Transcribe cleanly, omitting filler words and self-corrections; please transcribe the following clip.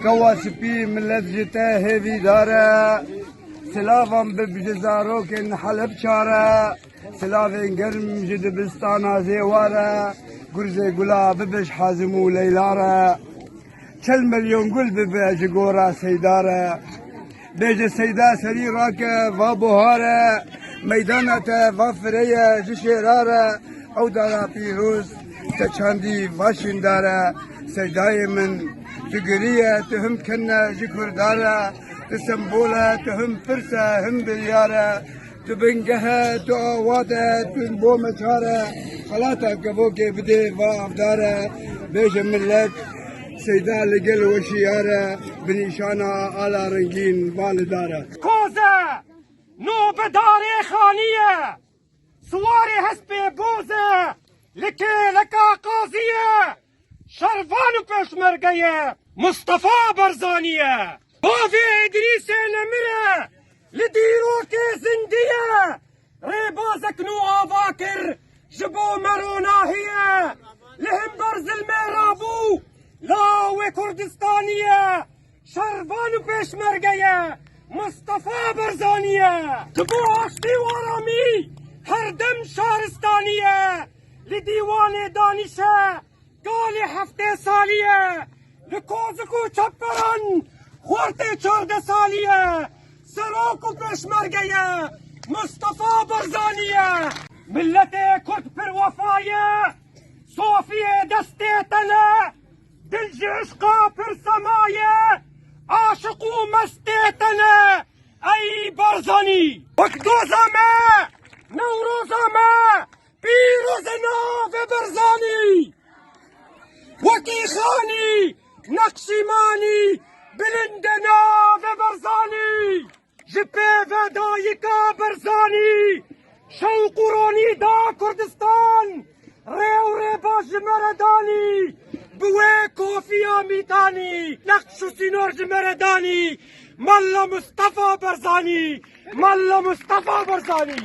كواسبي ملت جته هذي داره سلافم ببجزارو كن حلب شاره سلافين قرم جد بستانا زيواره قرزي قلا ببش حازمو ليلاره كل مليون قل ببج قورا سيداره بيج سيدا سري راكه وابوهاره ميدانته وفريه جشيراره او دارا بيروز تشاندي واشنداره سيداي من تقريه تهم كنا جكر داره تسمبوله تهم فرسه هم بلياره تبنقها تواته تنبو مچاره خلاطه كبوكي بدي وافداره بيج ملت سيدا لقل وشياره بنشانه على رنجين بالداره كوزه نوبه داري خانيه سواري هسبي بوزه لكي لكا قاضيه شرفان پشمرگه مصطفى برزانيه بافي ادريس نمره لديروك زنديه ريبازك نو افاكر جبو مروناهيه لهم برز المهرابو لاوي كردستانيه شرفان پشمرگه مصطفى برزانيه تبو عشتي ورامي هر دم شهرستانيه لديوان دانشه قالي هفته سالیه لکوزکو چپران خورته 14 سالیه سراکو پشمرگه مصطفى برزانیه ملت کرد پر وفایه صوفیه دسته تنه دلج عشقا پر سمایه عاشقو مسته تنه ای برزانی وکدوزمه نوروزمه پیروز ناو برزانی وكي خاني نقشيماني بلندنا برزاني جبي فدايكا برزاني شوقروني دا كردستان ريو ريباج مرداني بوي كوفيا ميتاني نقشو سينور جمرداني ملا مصطفى برزاني ملا مصطفى برزاني